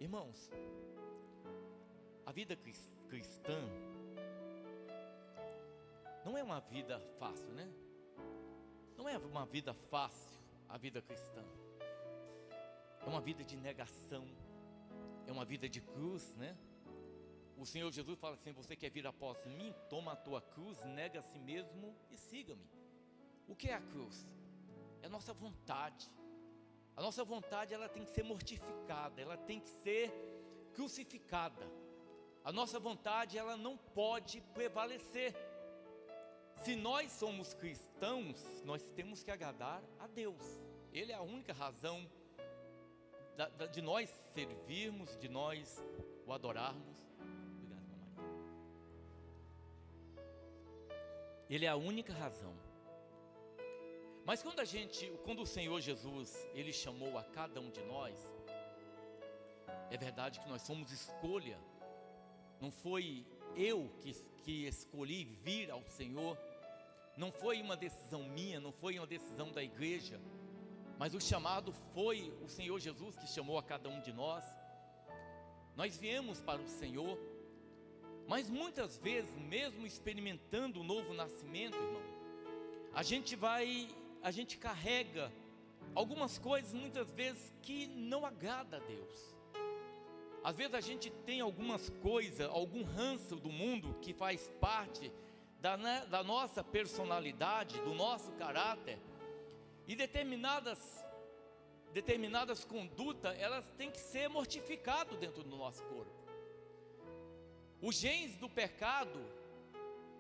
Irmãos, a vida cristã não é uma vida fácil, né? Não é uma vida fácil a vida cristã. É uma vida de negação, é uma vida de cruz, né? O Senhor Jesus fala assim: você quer vir após mim? Toma a tua cruz, nega a si mesmo e siga-me. O que é a cruz? É a nossa vontade. A nossa vontade, ela tem que ser mortificada, ela tem que ser crucificada. A nossa vontade, ela não pode prevalecer. Se nós somos cristãos, nós temos que agradar a Deus. Ele é a única razão de nós servirmos, de nós o adorarmos. Obrigado, mamãe. Ele é a única razão. Mas quando o Senhor Jesus, Ele chamou a cada um de nós, é verdade que nós somos escolha. Não foi eu que escolhi vir ao Senhor, não foi uma decisão minha, não foi uma decisão da igreja, mas o chamado foi o Senhor Jesus que chamou a cada um de nós. Nós viemos para o Senhor, mas muitas vezes, mesmo experimentando o novo nascimento, irmão, a gente carrega algumas coisas muitas vezes que não agrada a Deus. Às vezes a gente tem algumas coisas, algum ranço do mundo que faz parte da nossa personalidade, do nosso caráter, e determinadas condutas, elas têm que ser mortificadas dentro do nosso corpo. Os genes do pecado,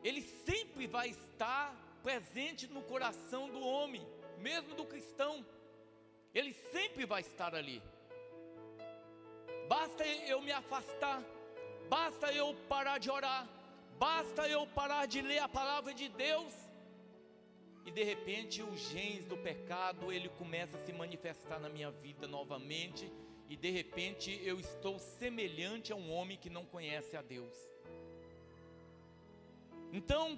ele sempre vai estar presente no coração do homem, mesmo do cristão. Ele sempre vai estar ali. Basta eu me afastar, basta eu parar de orar, basta eu parar de ler a palavra de Deus, e de repente os genes do pecado, ele começa a se manifestar na minha vida novamente, e de repente eu estou semelhante a um homem que não conhece a Deus. Então,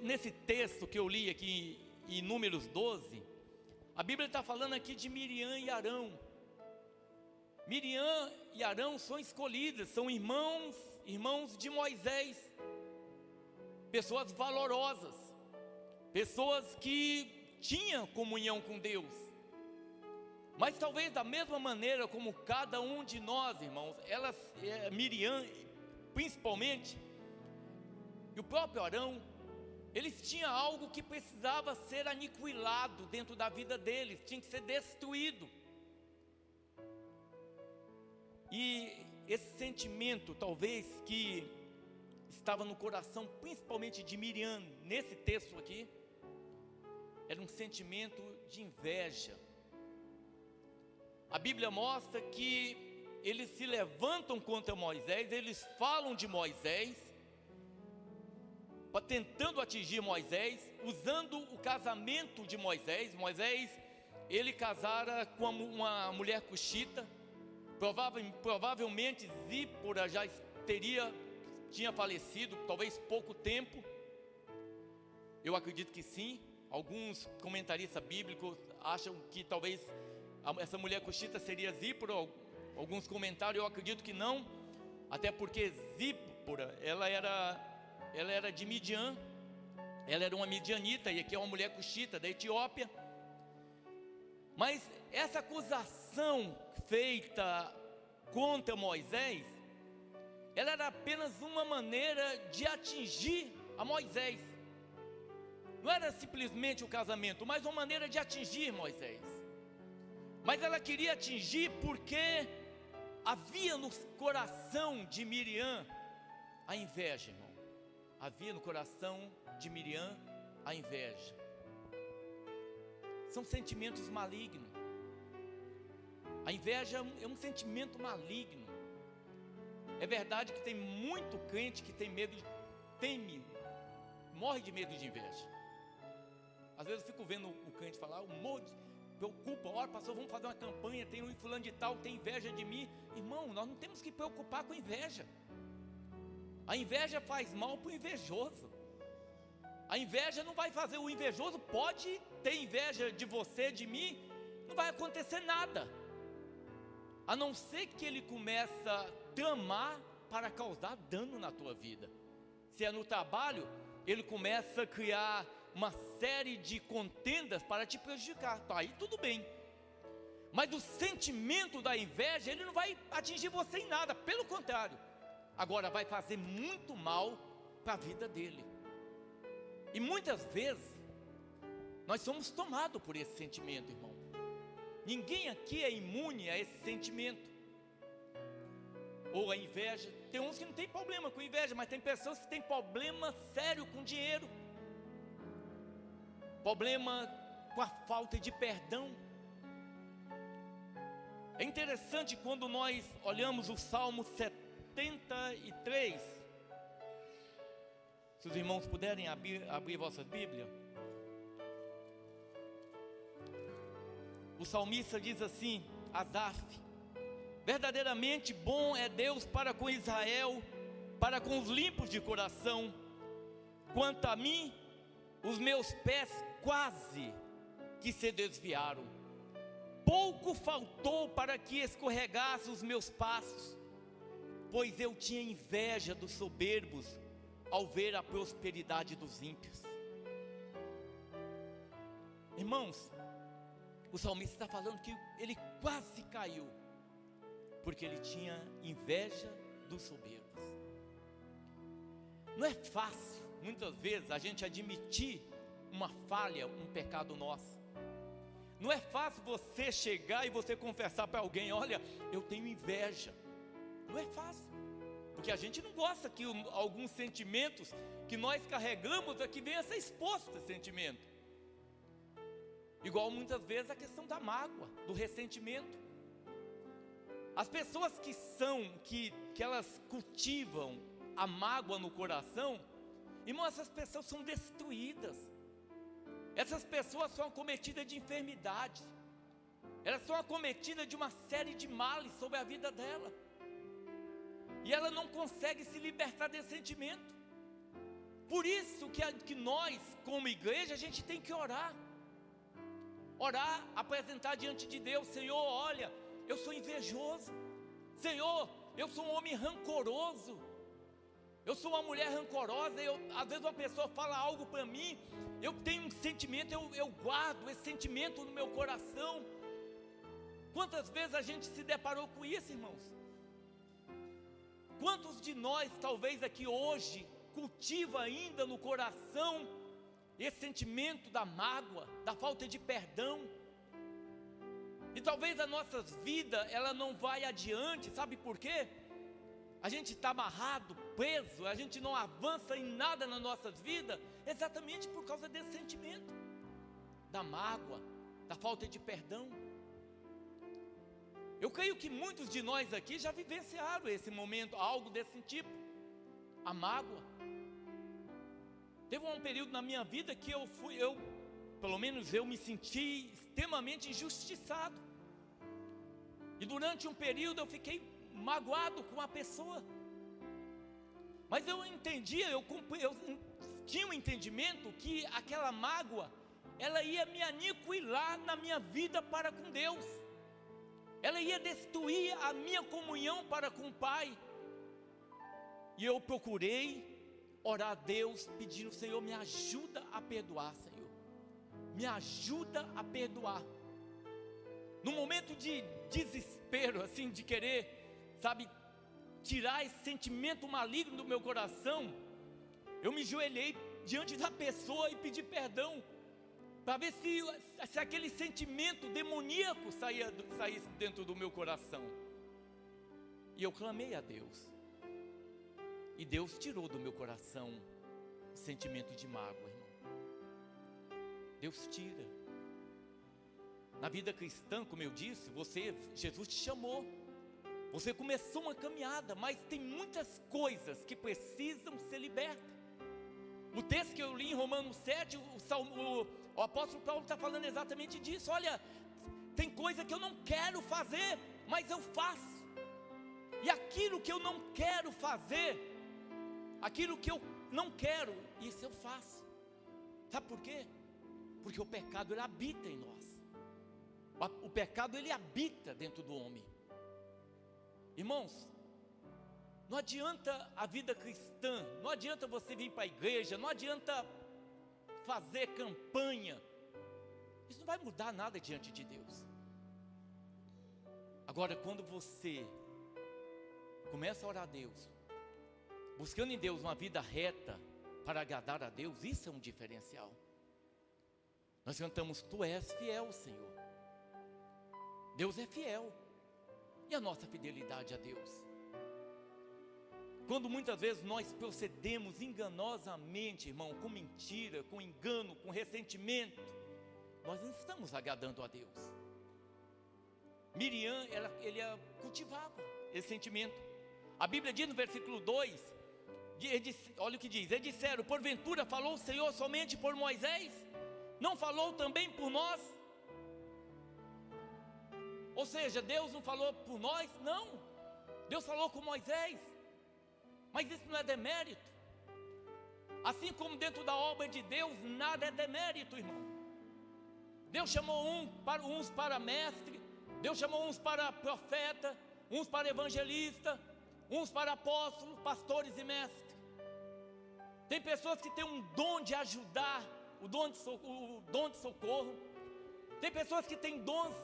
nesse texto que eu li aqui em Números 12, a Bíblia está falando aqui de Miriam e Arão. Miriam e Arão são escolhidas, são irmãos de Moisés, pessoas valorosas, pessoas que tinham comunhão com Deus. Mas talvez da mesma maneira como cada um de nós, irmãos, Miriam principalmente, e o próprio Arão, eles tinham algo que precisava ser aniquilado dentro da vida deles, tinha que ser destruído. E esse sentimento, talvez, que estava no coração, principalmente de Miriam, nesse texto aqui, era um sentimento de inveja. A Bíblia mostra que eles se levantam contra Moisés, eles falam de Moisés, tentando atingir Moisés, usando o casamento de Moisés. Moisés, ele casara com uma mulher cuxita. Provavelmente Zípora já tinha falecido, talvez pouco tempo. Eu acredito que sim. Alguns comentaristas bíblicos acham que talvez essa mulher cuxita seria Zípora. Alguns comentários, eu acredito que não, até porque Zípora, ela era de Midian, ela era uma midianita, e aqui é uma mulher cuxita da Etiópia. Mas essa acusação feita contra Moisés, ela era apenas uma maneira de atingir a Moisés. Não era simplesmente o casamento, mas uma maneira de atingir Moisés. Mas ela queria atingir porque havia no coração de Miriam a inveja, irmão. Havia no coração de Miriam a inveja. São sentimentos malignos. A inveja é um sentimento maligno. É verdade que tem muito crente que tem medo, morre de medo de inveja. Às vezes eu fico vendo o crente falar, preocupa, olha pastor, vamos fazer uma campanha, tem um fulano de tal, tem inveja de mim. Irmão, nós não temos que preocupar com inveja. A inveja faz mal para o invejoso. A inveja não vai fazer o invejoso, pode ter inveja de você, de mim, não vai acontecer nada. a não ser que ele começa a tramar para causar dano na tua vida. Se é no trabalho, ele começa a criar uma série de contendas para te prejudicar. Tá, aí tudo bem. Mas o sentimento da inveja, ele não vai atingir você em nada, pelo contrário. Agora vai fazer muito mal para a vida dele. E muitas vezes nós somos tomados por esse sentimento, irmão. Ninguém aqui é imune a esse sentimento. Ou a inveja. Tem uns que não tem problema com inveja, mas tem pessoas que têm problema sério com dinheiro. Problema com a falta de perdão. É interessante quando nós olhamos o Salmo 73. Se os irmãos puderem abrir vossas Bíblias. O salmista diz assim, Asaf: verdadeiramente bom é Deus para com Israel, para com os limpos de coração. Quanto a mim, os meus pés quase que se desviaram. Pouco faltou para que escorregasse os meus passos, pois eu tinha inveja dos soberbos ao ver a prosperidade dos ímpios. Irmãos, o salmista está falando que ele quase caiu, porque ele tinha inveja dos soberbos. Não é fácil, muitas vezes, a gente admitir uma falha, um pecado nosso. Não é fácil você chegar e você confessar para alguém: olha, eu tenho inveja. Não é fácil, porque a gente não gosta que alguns sentimentos que nós carregamos aqui venham a ser expostos a sentimento. Igual muitas vezes a questão da mágoa, do ressentimento. As pessoas que elas cultivam a mágoa no coração, irmão, essas pessoas são destruídas. Essas pessoas são acometidas de enfermidade. Elas são acometidas de uma série de males sobre a vida dela. E ela não consegue se libertar desse sentimento. Por isso que nós, como igreja, a gente tem que orar. Orar, apresentar diante de Deus: Senhor, olha, eu sou invejoso. Senhor, eu sou um homem rancoroso. Eu sou uma mulher rancorosa. Às vezes uma pessoa fala algo para mim, eu tenho um sentimento, eu guardo esse sentimento no meu coração. Quantas vezes a gente se deparou com isso, irmãos? Quantos de nós, talvez aqui hoje, cultiva ainda no coração esse sentimento da mágoa, da falta de perdão? E talvez a nossa vida, ela não vai adiante, sabe por quê? A gente está amarrado, preso, a gente não avança em nada nas nossas vidas, exatamente por causa desse sentimento, da mágoa, da falta de perdão. Eu creio que muitos de nós aqui já vivenciaram esse momento, algo desse tipo, a mágoa. Teve um período na minha vida que pelo menos eu me senti extremamente injustiçado. E durante um período eu fiquei magoado com a pessoa. Mas eu entendia, eu tinha um entendimento que aquela mágoa, ela ia me aniquilar na minha vida para com Deus. Ela ia destruir a minha comunhão para com o Pai. E eu procurei orar a Deus, pedindo: Senhor, me ajuda a perdoar, Senhor. Me ajuda a perdoar. No momento de desespero, assim, de querer, sabe, tirar esse sentimento maligno do meu coração, eu me ajoelhei diante da pessoa e pedi perdão, para ver se aquele sentimento demoníaco saísse dentro do meu coração. E eu clamei a Deus, e Deus tirou do meu coração o sentimento de mágoa, irmão. Deus tira. Na vida cristã, como eu disse, Jesus te chamou, você começou uma caminhada, mas tem muitas coisas que precisam ser libertas. O texto que eu li em Romanos 7, o apóstolo Paulo está falando exatamente disso. Olha, tem coisa que eu não quero fazer, mas eu faço. E aquilo que eu não quero fazer, aquilo que eu não quero, isso eu faço. Sabe por quê? Porque o pecado, ele habita em nós. O pecado, ele habita dentro do homem. Irmãos, não adianta a vida cristã, não adianta você vir para a igreja, não adianta fazer campanha, isso não vai mudar nada diante de Deus. Agora, quando você começa a orar a Deus, buscando em Deus uma vida reta para agradar a Deus, isso é um diferencial. Nós cantamos: Tu és fiel, Senhor. Deus é fiel. E a nossa fidelidade a Deus? Quando muitas vezes nós procedemos enganosamente, irmão, com mentira, com engano, com ressentimento, nós não estamos agradando a Deus. Miriam, ela cultivava esse sentimento. A Bíblia diz no versículo 2, olha o que diz: eles disseram: porventura falou o Senhor somente por Moisés? Não falou também por nós? Ou seja, Deus não falou por nós? Não, Deus falou com Moisés. Mas isso não é demérito. Assim como dentro da obra de Deus, nada é demérito, irmão. Deus chamou uns para mestre, Deus chamou uns para profeta, uns para evangelista, uns para apóstolos, pastores e mestres. Tem pessoas que têm um dom de ajudar, o dom de socorro. Tem pessoas que têm dons,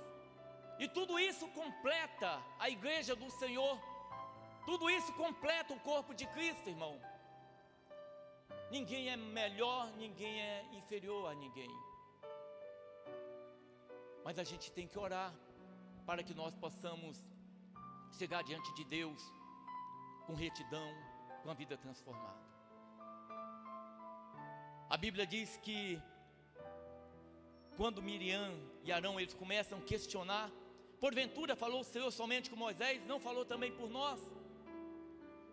e tudo isso completa a igreja do Senhor. Tudo isso completa o corpo de Cristo, irmão. Ninguém é melhor, ninguém é inferior a ninguém. Mas a gente tem que orar para que nós possamos chegar diante de Deus com retidão, com a vida transformada. A Bíblia diz que quando Miriam e Arão eles começam a questionar: porventura falou o Senhor somente com Moisés, não falou também por nós?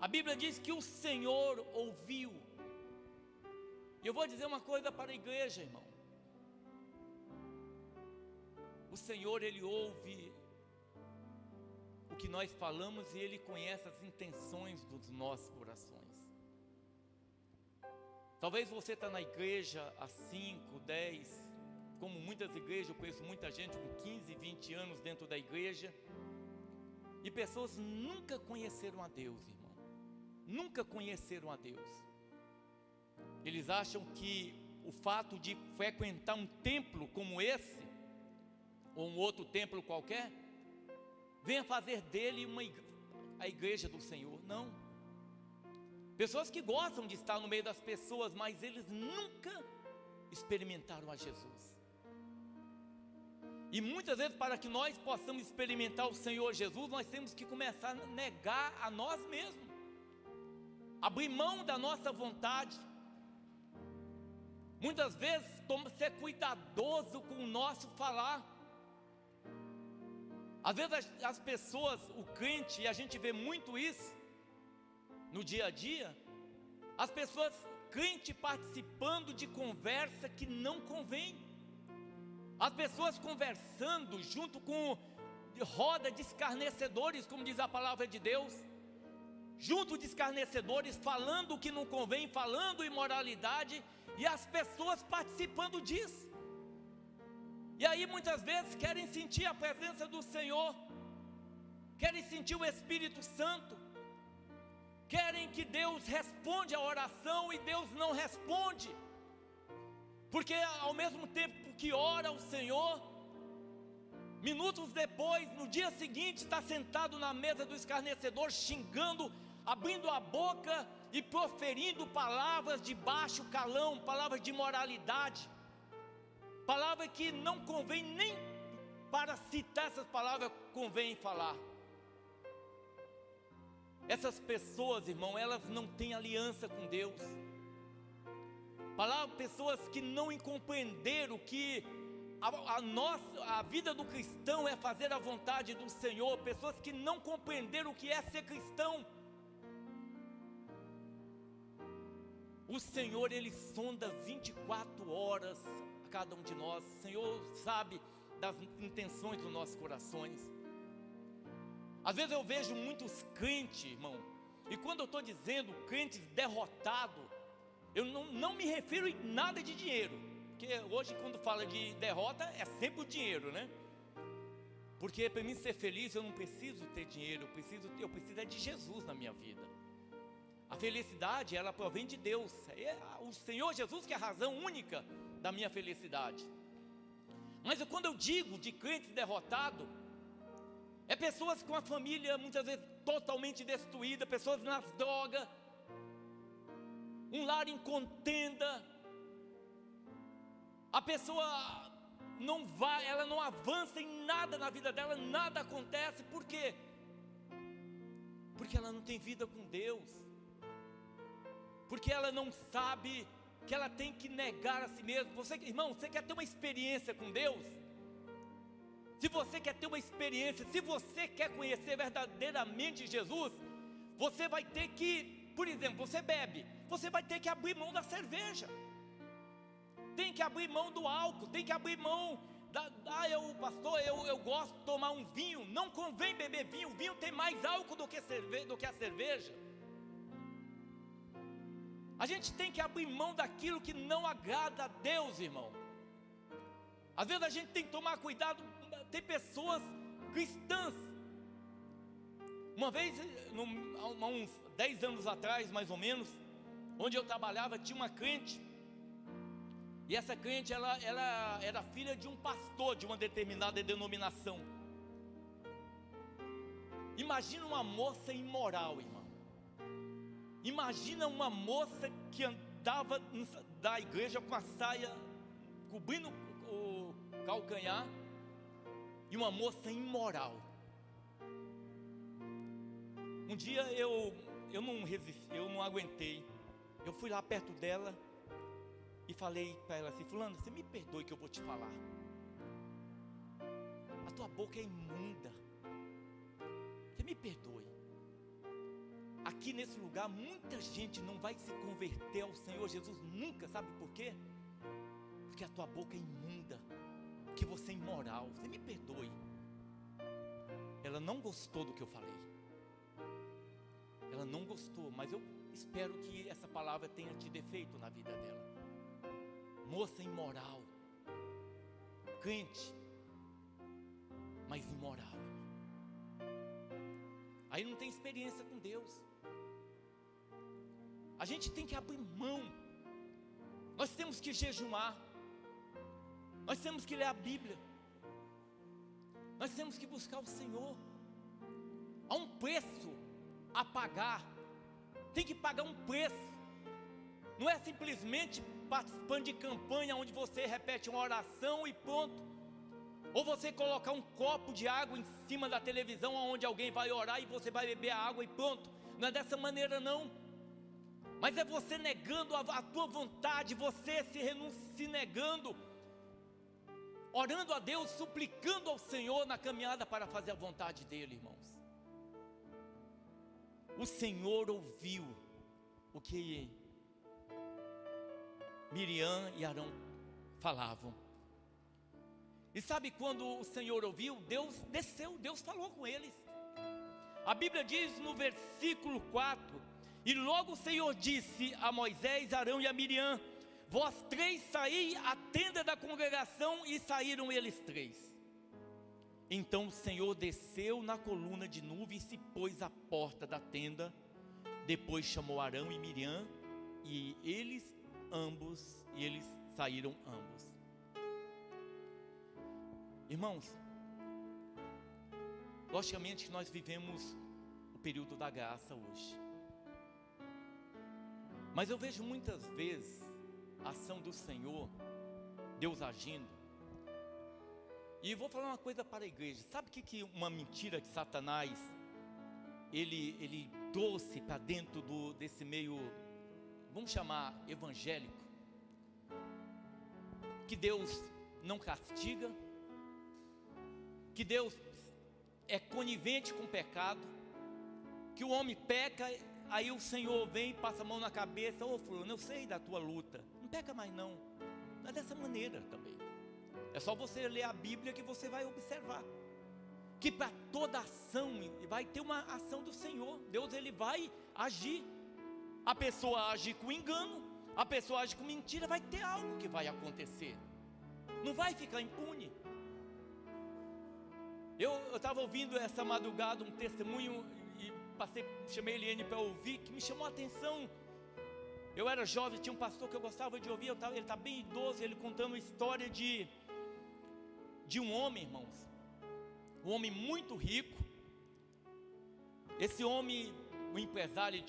A Bíblia diz que o Senhor ouviu. E eu vou dizer uma coisa para a igreja, irmão. O Senhor, Ele ouve o que nós falamos e Ele conhece as intenções dos nossos corações. Talvez você está na igreja há 5, 10, como muitas igrejas, eu conheço muita gente com 15, 20 anos dentro da igreja, e pessoas nunca conheceram a Deus, irmão. Nunca conheceram a Deus. Eles acham que o fato de frequentar um templo como esse, ou um outro templo qualquer, venha fazer dele a igreja do Senhor. Não. Pessoas que gostam de estar no meio das pessoas, mas eles nunca experimentaram a Jesus. E muitas vezes, para que nós possamos experimentar o Senhor Jesus, nós temos que começar a negar a nós mesmos, abrir mão da nossa vontade. Muitas vezes, ser cuidadoso com o nosso falar. Às vezes as pessoas, o crente, e a gente vê muito isso no dia a dia, as pessoas crente participando de conversa que não convém, as pessoas conversando junto com roda de escarnecedores, como diz a palavra de Deus, junto de escarnecedores, falando o que não convém, falando imoralidade, e as pessoas participando disso. E aí muitas vezes querem sentir a presença do Senhor, querem sentir o Espírito Santo, querem que Deus responda a oração, e Deus não responde, porque ao mesmo tempo que ora o Senhor, minutos depois, no dia seguinte, está sentado na mesa do escarnecedor, xingando, abrindo a boca e proferindo palavras de baixo calão, palavras de imoralidade, palavra que não convém nem para citar essas palavras, convém falar. Essas pessoas, irmão, elas não têm aliança com Deus. Pessoas que não compreenderam que a vida do cristão é fazer a vontade do Senhor. Pessoas que não compreenderam o que é ser cristão. O Senhor, Ele sonda 24 horas a cada um de nós. O Senhor sabe das intenções dos nossos corações. Às vezes eu vejo muitos crentes, irmão, e quando eu estou dizendo crentes derrotados, eu não me refiro em nada de dinheiro, porque hoje quando fala de derrota é sempre o dinheiro, né? Porque para mim ser feliz eu não preciso ter dinheiro, eu preciso é de Jesus na minha vida. A felicidade, ela provém de Deus. É o Senhor Jesus que é a razão única da minha felicidade. Mas quando eu digo de crentes derrotados, é pessoas com a família muitas vezes totalmente destruída, pessoas nas drogas, um lar em contenda. A pessoa não vai, ela não avança em nada na vida dela, nada acontece. Por quê? Porque ela não tem vida com Deus. Porque ela não sabe que ela tem que negar a si mesma. Você, irmão, você quer ter uma experiência com Deus? Se você quer ter uma experiência, se você quer conhecer verdadeiramente Jesus, você vai ter que, por exemplo, você bebe, você vai ter que abrir mão da cerveja, tem que abrir mão do álcool, tem que abrir mão pastor, eu gosto de tomar um vinho. Não convém beber vinho, o vinho tem mais álcool do que a cerveja. A gente tem que abrir mão daquilo que não agrada a Deus, irmão. Às vezes a gente tem que tomar cuidado. Tem pessoas cristãs. Uma vez, há uns 10 anos atrás, mais ou menos, onde eu trabalhava, tinha uma crente. E essa crente, ela era filha de um pastor de uma determinada denominação. Imagina uma moça imoral, irmão. Imagina uma moça que andava da igreja com a saia cobrindo o calcanhar, e uma moça imoral. Um dia eu não resisti, eu não aguentei. Eu fui lá perto dela e falei para ela assim: fulana, você me perdoe que eu vou te falar. A tua boca é imunda. Você me perdoe. Aqui nesse lugar muita gente não vai se converter ao Senhor Jesus nunca. Sabe por quê? Porque a tua boca é imunda, que você é imoral. Você me perdoe. Ela não gostou do que eu falei. Ela não gostou, mas eu espero que essa palavra tenha tido efeito na vida dela. Moça imoral, crente, mas imoral. Aí não tem experiência com Deus. A gente tem que abrir mão. Nós temos que jejuar. Nós temos que ler a Bíblia. Nós temos que buscar o Senhor. Há um preço a pagar. Tem que pagar um preço. Não é simplesmente participando de campanha onde você repete uma oração e pronto. Ou você colocar um copo de água em cima da televisão onde alguém vai orar e você vai beber a água e pronto. Não é dessa maneira não. Mas é você negando a tua vontade, você se negando, orando a Deus, suplicando ao Senhor na caminhada para fazer a vontade dEle, irmãos. O Senhor ouviu o que Miriam e Arão falavam. E sabe quando o Senhor ouviu? Deus desceu, Deus falou com eles. A Bíblia diz no versículo 4: e logo o Senhor disse a Moisés, Arão e a Miriam: vós três saí à tenda da congregação. E saíram eles três. Então o Senhor desceu na coluna de nuvem e se pôs à porta da tenda. Depois chamou Arão e Miriam, e eles saíram ambos. Irmãos, logicamente que nós vivemos o período da graça hoje. Mas eu vejo muitas vezes a ação do Senhor, Deus agindo. E vou falar uma coisa para a igreja. Sabe o que uma mentira que Satanás ele trouxe para dentro desse meio, vamos chamar evangélico? Que Deus não castiga, que Deus é conivente com o pecado, que o homem peca, aí o Senhor vem e passa a mão na cabeça: ô fulano, eu sei da tua luta, não peca mais não. Não é dessa maneira também. É só você ler a Bíblia que você vai observar que para toda ação vai ter uma ação do Senhor. Deus, ele vai agir. A pessoa age com engano, a pessoa age com mentira, vai ter algo que vai acontecer. Não vai ficar impune. Eu estava ouvindo essa madrugada um testemunho e chamei Eliane para ouvir, que me chamou a atenção. Eu era jovem, tinha um pastor que eu gostava de ouvir, ele está bem idoso, ele contando a história de um homem, irmãos, um homem muito rico. Esse homem, o empresário, ele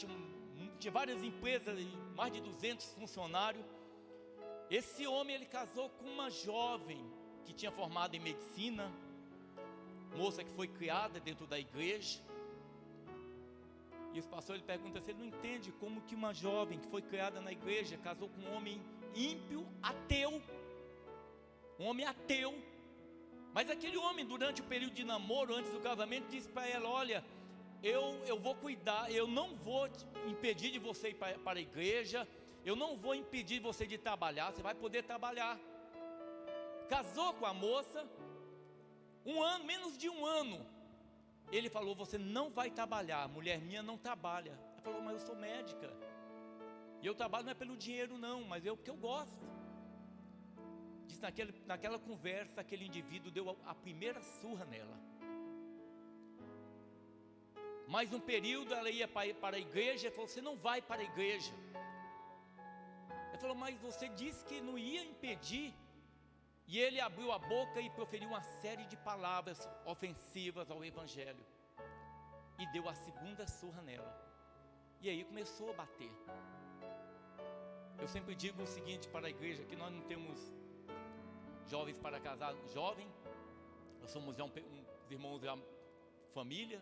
tinha várias empresas, mais de 200 funcionários. Esse homem, ele casou com uma jovem que tinha formado em medicina, moça que foi criada dentro da igreja. E esse pastor, ele pergunta se ele não entende como que uma jovem que foi criada na igreja casou com um homem ímpio, ateu, um homem ateu. Mas aquele homem, durante o período de namoro, antes do casamento, disse para ela: olha, eu vou cuidar, eu não vou impedir de você ir para a igreja, eu não vou impedir você de trabalhar, você vai poder trabalhar. Casou com a moça, menos de um ano, ele falou: você não vai trabalhar, mulher minha não trabalha. Ela falou: mas eu sou médica, e eu trabalho não é pelo dinheiro não, mas porque eu gosto. Diz, naquela conversa, aquele indivíduo deu a primeira surra nela. Mais um período ela ia para a igreja, ele falou: você não vai para a igreja. Ela falou: mas você disse que não ia impedir. E ele abriu a boca e proferiu uma série de palavras ofensivas ao evangelho, e deu a segunda surra nela. E aí começou a bater. Eu sempre digo o seguinte para a igreja, que nós não temos jovens para casar jovem, nós somos já uns irmãos da família.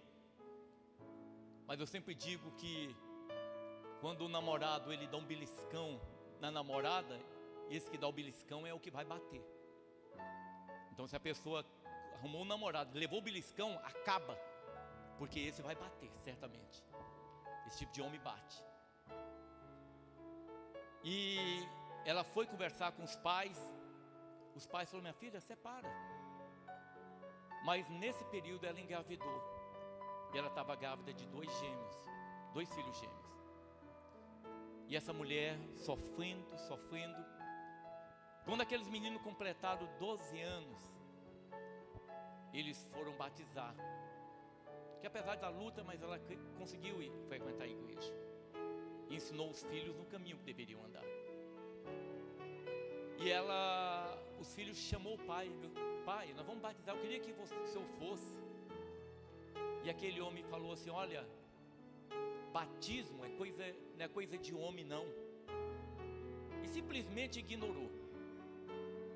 Mas eu sempre digo que quando o namorado ele dá um beliscão na namorada, esse que dá o beliscão é o que vai bater. Então se a pessoa arrumou um namorado, levou o beliscão, acaba, porque esse vai bater, certamente. Esse tipo de homem bate. E ela foi conversar com os pais falaram: minha filha, separa. Mas nesse período ela engravidou, e ela estava grávida de 2 filhos gêmeos. E essa mulher sofrendo. Quando aqueles meninos completaram 12 anos, eles foram batizar. Que apesar da luta, mas ela conseguiu ir frequentar a igreja. E ensinou os filhos no caminho que deveriam andar. E os filhos chamou o pai: meu pai, nós vamos batizar, eu queria que o senhor fosse. E aquele homem falou assim: olha, batismo não é coisa de homem não. E simplesmente ignorou.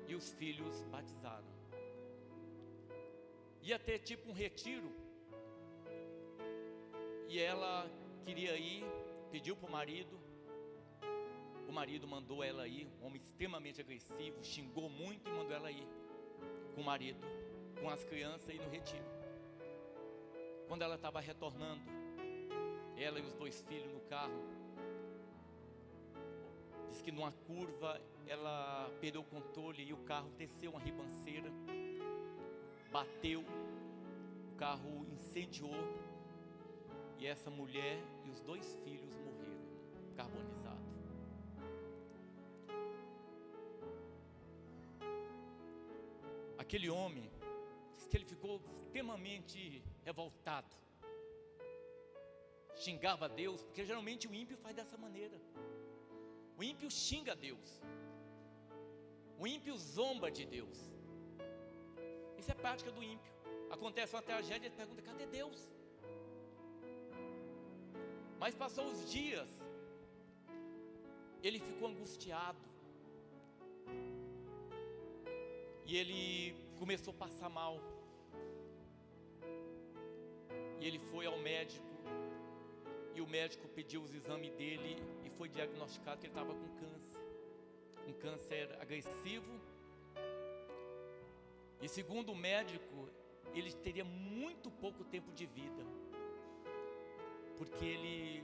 E os filhos batizaram. Ia ter tipo um retiro, e ela queria ir, pediu para o marido mandou ela ir, um homem extremamente agressivo, xingou muito e mandou ela ir com o marido, com as crianças, ir no retiro. Quando ela estava retornando, ela e os 2 filhos no carro, diz que numa curva ela perdeu o controle e o carro desceu uma ribanceira, bateu, o carro incendiou, e essa mulher e os 2 filhos morreram, carbonizados. Aquele homem, diz que ele ficou extremamente revoltado, xingava a Deus, porque geralmente o ímpio faz dessa maneira. O ímpio xinga a Deus, o ímpio zomba de Deus. Isso é prática do ímpio. Acontece uma tragédia, ele pergunta: cadê Deus? Mas passou os dias, ele ficou angustiado, e ele começou a passar mal. E ele foi ao médico, e o médico pediu os exames dele, e foi diagnosticado que ele estava com câncer. Um câncer agressivo. E segundo o médico, ele teria muito pouco tempo de vida, porque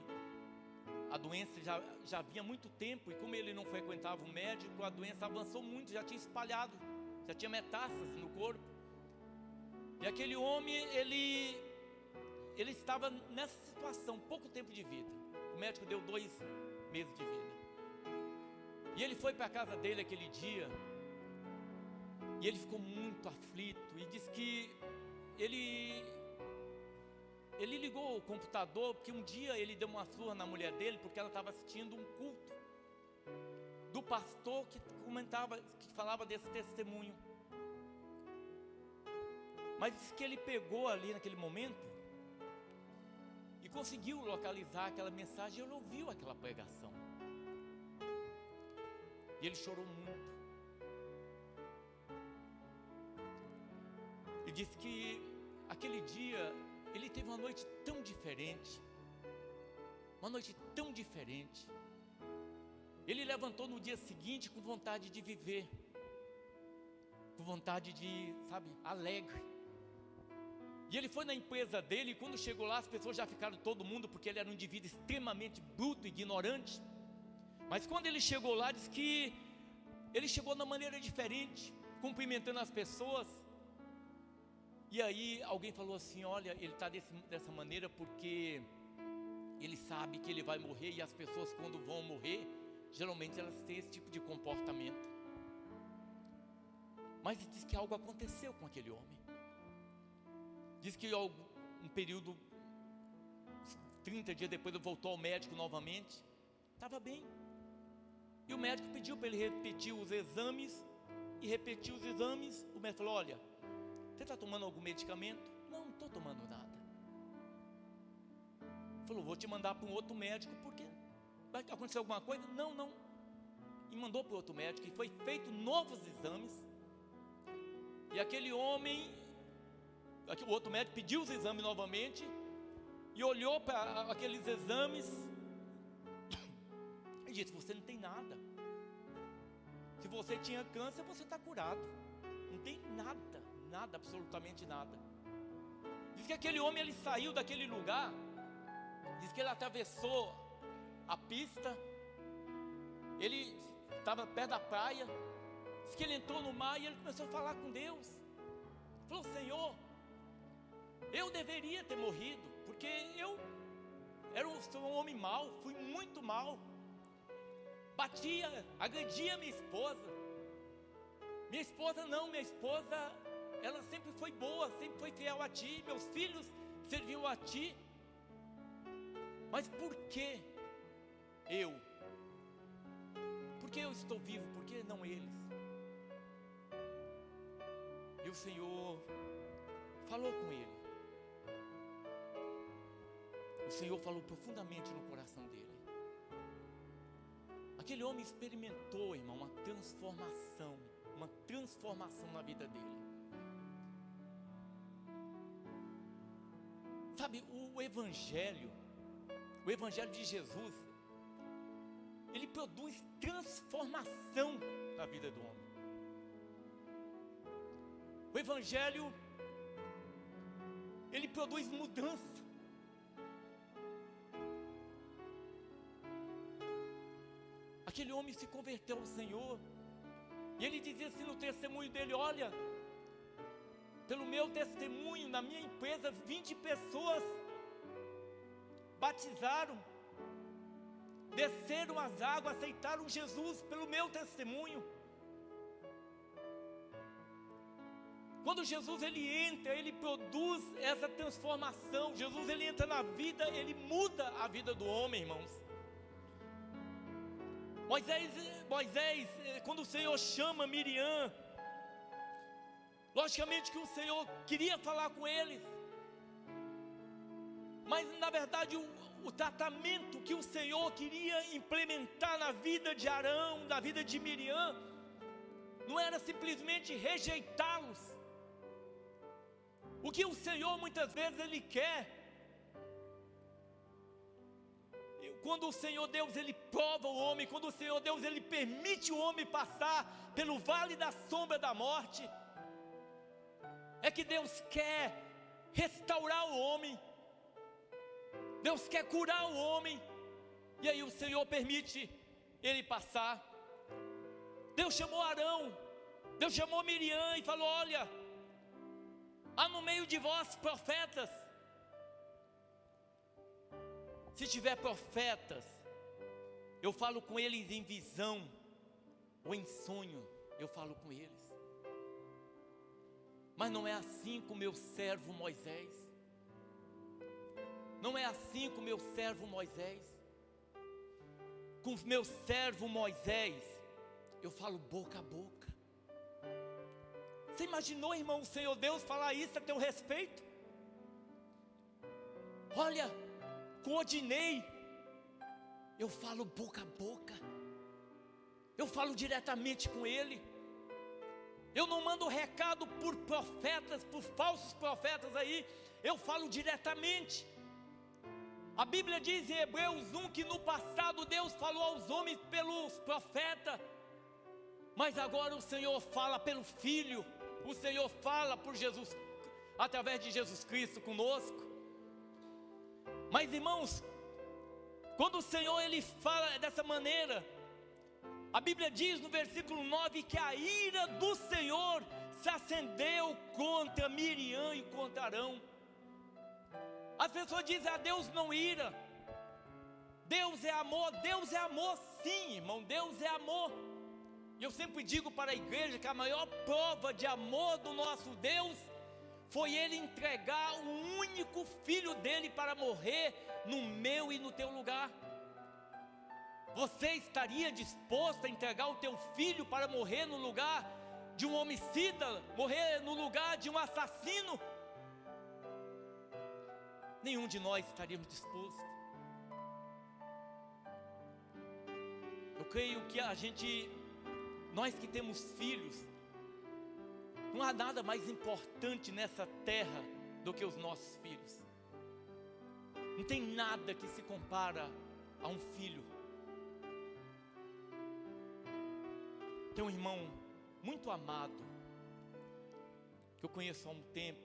a doença já vinha muito tempo, e como ele não frequentava o médico, a doença avançou muito, já tinha espalhado, já tinha metástase no corpo. E aquele homem, ele estava nessa situação, pouco tempo de vida. O médico deu 2 meses de vida. E ele foi para a casa dele aquele dia, e ele ficou muito aflito, e disse que ele ligou o computador, porque um dia ele deu uma surra na mulher dele, porque ela estava assistindo um culto do pastor que falava desse testemunho. Mas diz que ele pegou ali naquele momento e conseguiu localizar aquela mensagem, ele ouviu aquela pregação. E ele chorou muito. E disse que aquele dia ele teve uma noite tão diferente. Uma noite tão diferente. Ele levantou no dia seguinte com vontade de viver. Com vontade de, alegre. E ele foi na empresa dele, e quando chegou lá, as pessoas já ficaram todo mundo, porque ele era um indivíduo extremamente bruto, ignorante. Mas quando ele chegou lá, diz que ele chegou de uma maneira diferente, cumprimentando as pessoas. E aí alguém falou assim: olha, ele está dessa maneira porque ele sabe que ele vai morrer, e as pessoas quando vão morrer, geralmente elas têm esse tipo de comportamento. Mas diz que algo aconteceu com aquele homem. Diz que um período, 30 dias depois, ele voltou ao médico novamente. Estava bem. E o médico pediu para ele repetir os exames. E repetiu os exames. O médico falou: olha, você está tomando algum medicamento? Não estou tomando nada. Falou: vou te mandar para um outro médico, porque vai acontecer alguma coisa? Não. E mandou para outro médico, e foi feito novos exames. E aquele homem, o outro médico pediu os exames novamente, e olhou para aqueles exames, e disse: você não tem nada. Se você tinha câncer, você está curado. Não tem nada, absolutamente nada. Diz que aquele homem, ele saiu daquele lugar. Diz que ele atravessou a pista. Ele estava perto da praia. Diz que ele entrou no mar e ele começou a falar com Deus. Falou: Senhor, eu deveria ter morrido, porque eu sou um homem mau, fui muito mau. Agredia minha esposa. Minha esposa, ela sempre foi boa, sempre foi fiel a ti. Meus filhos serviam a ti. Mas por que eu? Por que eu estou vivo? Por que não eles? E o Senhor falou com ele. O Senhor falou profundamente no coração dele. Aquele homem experimentou, irmão, uma transformação na vida dele. Sabe, o Evangelho de Jesus, ele produz transformação na vida do homem. O Evangelho, ele produz mudança. Aquele homem se converteu ao Senhor, e ele dizia assim no testemunho dele: olha, pelo meu testemunho, na minha empresa, 20 pessoas batizaram, desceram as águas, aceitaram Jesus pelo meu testemunho. Quando Jesus ele entra, ele produz essa transformação. Jesus ele entra na vida, ele muda a vida do homem, irmãos. Moisés, quando o Senhor chama Miriam, logicamente que o Senhor queria falar com eles, mas na verdade o tratamento que o Senhor queria implementar na vida de Arão, na vida de Miriam, não era simplesmente rejeitá-los. O que o Senhor muitas vezes Ele quer, quando o Senhor Deus ele prova o homem, quando o Senhor Deus ele permite o homem passar pelo vale da sombra da morte, é que Deus quer restaurar o homem, Deus quer curar o homem, e aí o Senhor permite ele passar. Deus chamou Arão, Deus chamou Miriam e falou: olha, há no meio de vós profetas. Se tiver profetas, eu falo com eles em visão ou em sonho, eu falo com eles. Mas não é assim com meu servo Moisés. Não é assim com meu servo Moisés. Com o meu servo Moisés, eu falo boca a boca. Você imaginou, irmão, o Senhor Deus falar isso a teu respeito? Olha, com Odinei, eu falo boca a boca. Eu falo diretamente com ele. Eu não mando recado por profetas, por falsos profetas aí. Eu falo diretamente. A Bíblia diz em Hebreus 1 que no passado Deus falou aos homens pelos profetas, mas agora o Senhor fala pelo Filho. O Senhor fala por Jesus, através de Jesus Cristo conosco. Mas irmãos, quando o Senhor ele fala dessa maneira, a Bíblia diz no versículo 9 que a ira do Senhor se acendeu contra Miriam e contra Arão. As pessoas dizem, Deus não ira, Deus é amor sim, irmão, Deus é amor. E eu sempre digo para a igreja que a maior prova de amor do nosso Deus foi Ele entregar o único filho dele para morrer no meu e no teu lugar. Você estaria disposto a entregar o teu filho para morrer no lugar de um homicida, morrer no lugar de um assassino? Nenhum de nós estaríamos dispostos. Eu creio que nós que temos filhos, não há nada mais importante nessa terra do que os nossos filhos. Não tem nada que se compara a um filho. Tem um irmão muito amado, que eu conheço há um tempo.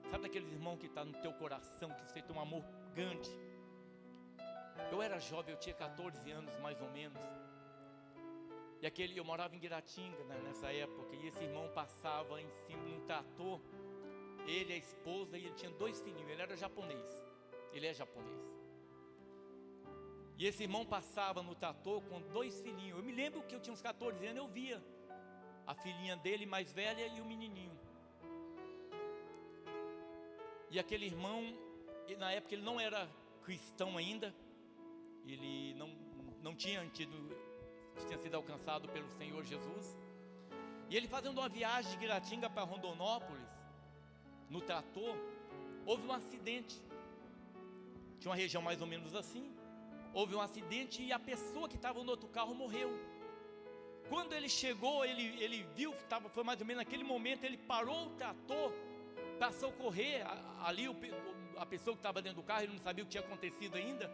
Sabe daqueles irmãos que está no teu coração, que você tem um amor grande? Eu era jovem, eu tinha 14 anos mais ou menos. E eu morava em Guiratinga, né, nessa época. E esse irmão passava em cima de um trator. Ele, a esposa, e ele tinha 2 filhinhos. Ele era japonês. Ele é japonês. E esse irmão passava no trator com 2 filhinhos. Eu me lembro que eu tinha uns 14 anos, eu via a filhinha dele mais velha e o menininho. E aquele irmão, na época ele não era cristão ainda. Ele não tinha sido alcançado pelo Senhor Jesus. E ele fazendo uma viagem de Guiratinga para Rondonópolis, no trator, houve um acidente. Tinha uma região mais ou menos assim. Houve um acidente e a pessoa que estava no outro carro morreu. Quando ele chegou, ele viu, foi mais ou menos naquele momento, ele parou o trator para socorrer ali a pessoa que estava dentro do carro. Ele não sabia o que tinha acontecido ainda.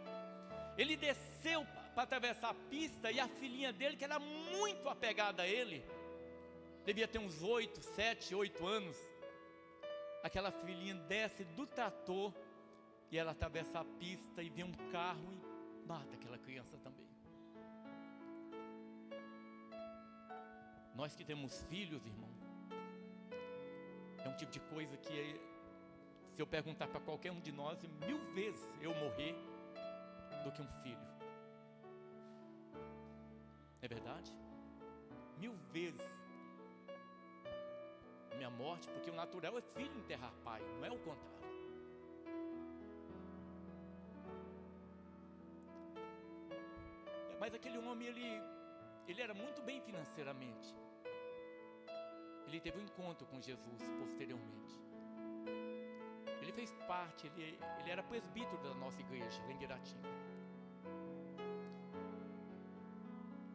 Ele desceu para atravessar a pista e a filhinha dele, que era muito apegada a ele, devia ter uns 7, 8 anos. Aquela filhinha desce do trator e ela atravessa a pista e vê um carro e mata aquela criança também. Nós que temos filhos, irmão, é um tipo de coisa que, se eu perguntar para qualquer um de nós, 1000 vezes eu morrer do que um filho. É verdade? 1000 vezes minha morte, porque o natural é filho enterrar pai, não é o contrário. Mas aquele homem, ele era muito bem financeiramente. Ele teve um encontro com Jesus posteriormente. Ele fez parte, ele era presbítero da nossa igreja, lá em Guiratinga.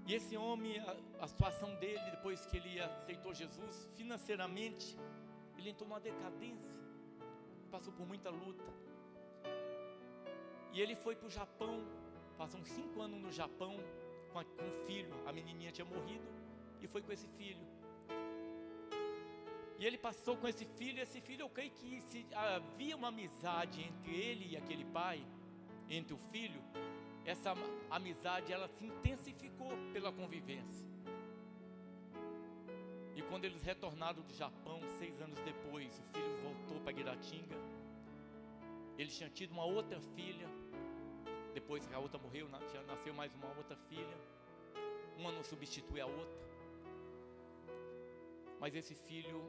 E esse homem, a situação dele, depois que ele aceitou Jesus, financeiramente, ele entrou numa decadência, passou por muita luta. E ele foi para o Japão, passou uns 5 anos no Japão, com um filho. A menininha tinha morrido, e foi com esse filho. E ele passou com esse filho, eu creio que se havia uma amizade entre ele e aquele pai, entre o filho, essa amizade ela se intensificou pela convivência. E quando eles retornaram do Japão, 6 anos depois, o filho voltou para Guiratinga. Ele tinha tido uma outra filha, depois que a outra morreu, nasceu mais uma outra filha. Uma não substitui a outra. Mas esse filho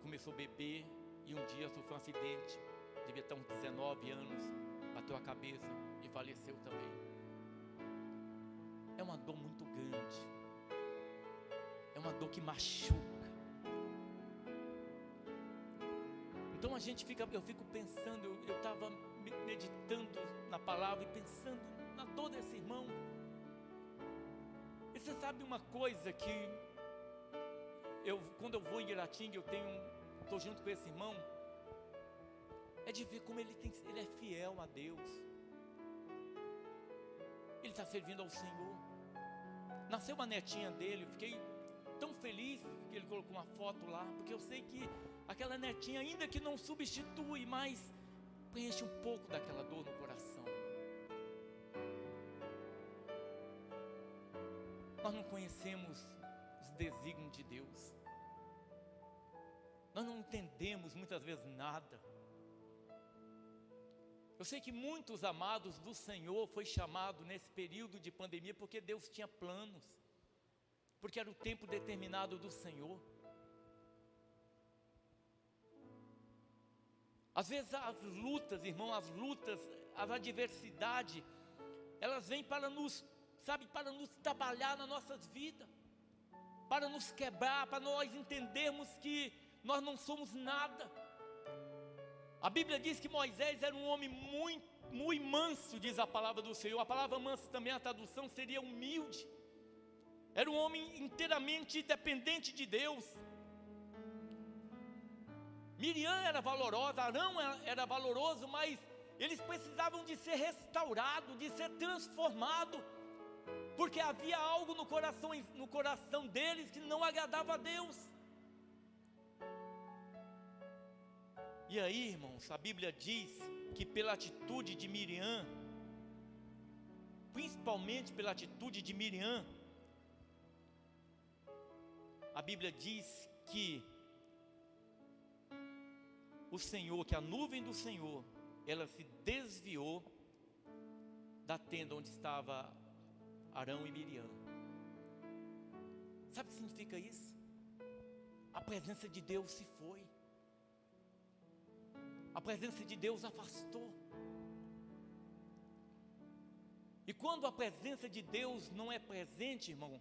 começou a beber e um dia sofreu um acidente, devia estar uns 19 anos, bateu a cabeça e faleceu também. É uma dor muito grande, é uma dor que machuca. Então eu fico pensando, eu estava meditando na palavra e pensando na dor desse irmão. E você sabe uma coisa que quando eu vou em Guaratinga, estou junto com esse irmão, é de ver como ele é fiel a Deus. Ele está servindo ao Senhor. Nasceu uma netinha dele, eu fiquei tão feliz que ele colocou uma foto lá, porque eu sei que aquela netinha, ainda que não substitui, mas preenche um pouco daquela dor no coração. Nós não conhecemos os desígnios de Deus. Nós não entendemos muitas vezes nada. Eu sei que muitos amados do Senhor foi chamado nesse período de pandemia porque Deus tinha planos, porque era o tempo determinado do Senhor. Às vezes as lutas, irmão, as adversidades, elas vêm para nos trabalhar nas nossas vidas, para nos quebrar, para nós entendermos que nós não somos nada. A Bíblia diz que Moisés era um homem muito manso, diz a palavra do Senhor. A palavra manso também, a tradução seria humilde. Era um homem inteiramente dependente de Deus. Miriam era valorosa, Arão era valoroso, mas eles precisavam de ser restaurados, de ser transformados, porque havia algo no coração deles que não agradava a Deus. E aí, irmãos, a Bíblia diz que pela atitude de Miriam, principalmente pela atitude de Miriam, a Bíblia diz que que a nuvem do Senhor, ela se desviou da tenda onde estava Arão e Miriam. Sabe o que significa isso? A presença de Deus se foi. A presença de Deus afastou. E quando a presença de Deus não é presente, irmão,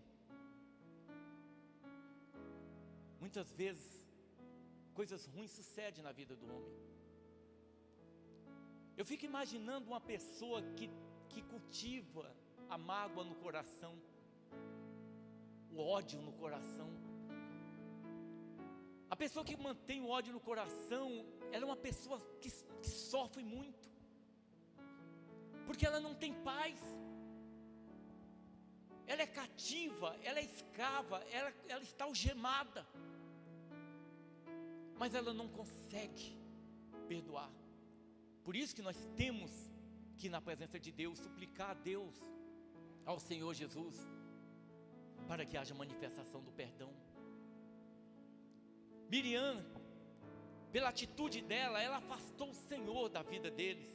muitas vezes coisas ruins sucedem na vida do homem. Eu fico imaginando uma pessoa que cultiva a mágoa no coração, o ódio no coração. A pessoa que mantém o ódio no coração, ela é uma pessoa que sofre muito, porque ela não tem paz. Ela é cativa, ela é escrava, ela está algemada, mas ela não consegue perdoar. Por isso que nós temos que ir na presença de Deus, suplicar a Deus, ao Senhor Jesus, para que haja manifestação do perdão. Miriam, pela atitude dela, ela afastou o Senhor da vida deles,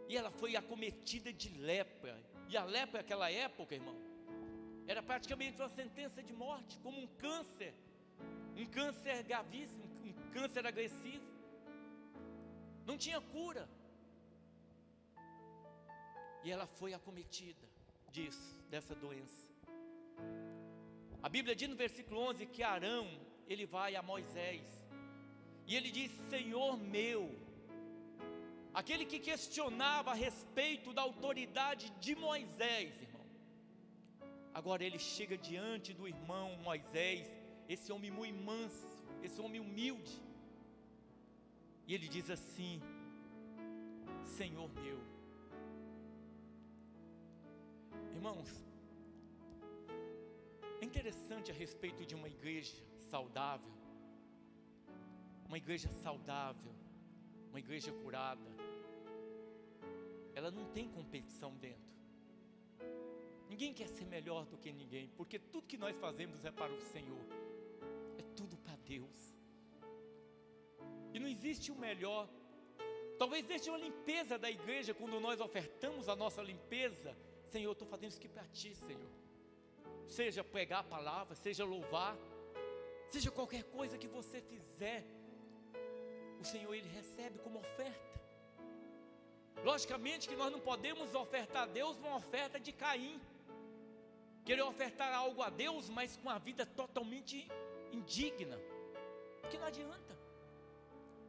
e ela foi acometida de lepra. E a lepra naquela época, irmão, era praticamente uma sentença de morte, como um câncer gravíssimo, um câncer agressivo. Não tinha cura. E ela foi acometida dessa doença. A Bíblia diz no versículo 11 que Arão, ele vai a Moisés, e ele diz: Senhor meu. Aquele que questionava a respeito da autoridade de Moisés, irmão, agora ele chega diante do irmão Moisés, esse homem muito manso, esse homem humilde, e ele diz assim: Senhor meu. Irmãos, é interessante a respeito de uma igreja saudável, uma igreja curada. Ela não tem competição dentro. Ninguém quer ser melhor do que ninguém, porque tudo que nós fazemos é para o Senhor, é tudo para Deus. E não existe o melhor. Talvez deixe uma limpeza da igreja, quando nós ofertamos a nossa limpeza. Senhor, eu estou fazendo isso aqui para Ti, Senhor. Seja pregar a palavra, seja louvar, seja qualquer coisa que você fizer, o Senhor Ele recebe como oferta. Logicamente que nós não podemos ofertar a Deus uma oferta de Caim, querer ofertar algo a Deus, mas com a vida totalmente indigna, porque não adianta.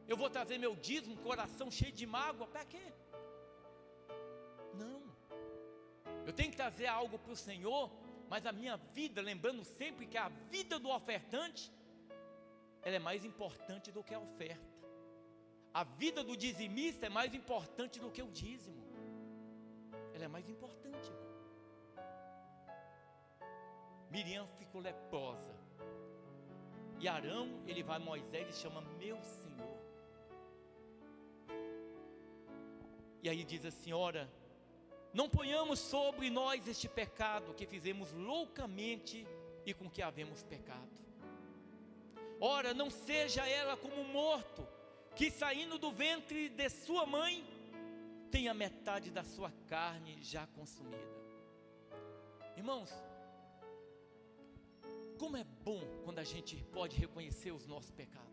Eu vou trazer meu dízimo, coração cheio de mágoa, para quê? Não, eu tenho que trazer algo para o Senhor, mas a minha vida, lembrando sempre que a vida do ofertante, ela é mais importante do que a oferta. A vida do dizimista é mais importante do que o dízimo. Ela é mais importante, irmão. Miriam ficou leprosa, e Arão, ele vai a Moisés e chama meu Senhor. E aí diz assim: ora, não ponhamos sobre nós este pecado que fizemos loucamente e com que havemos pecado. Ora, não seja ela como um morto, que saindo do ventre de sua mãe, tem a metade da sua carne já consumida. Irmãos, como é bom quando a gente pode reconhecer os nossos pecados.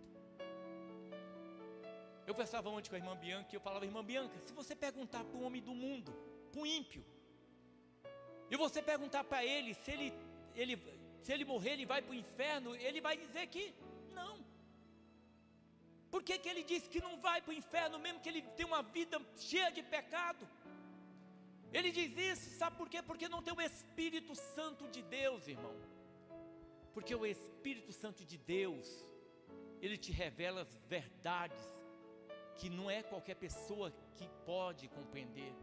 Eu conversava ontem com a irmã Bianca, e eu falava: irmã Bianca, se você perguntar para um homem do mundo, para um ímpio, e você perguntar para ele, se ele morrer, ele vai para o inferno, ele vai dizer que não. Por que ele disse que não vai para o inferno, mesmo que ele tenha uma vida cheia de pecado? Ele diz isso, sabe por quê? Porque não tem o Espírito Santo de Deus, irmão. Porque o Espírito Santo de Deus, ele te revela as verdades que não é qualquer pessoa que pode compreender.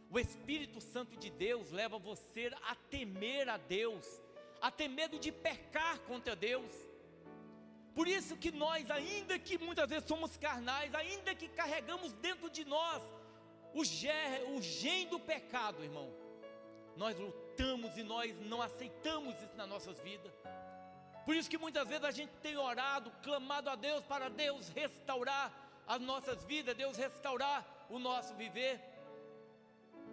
O Espírito Santo de Deus leva você a temer a Deus, a ter medo de pecar contra Deus. Por isso que nós, ainda que muitas vezes somos carnais, ainda que carregamos dentro de nós o gene do pecado, irmão, nós lutamos e nós não aceitamos isso nas nossas vidas. Por isso que muitas vezes a gente tem orado, clamado a Deus para Deus restaurar as nossas vidas, Deus restaurar o nosso viver,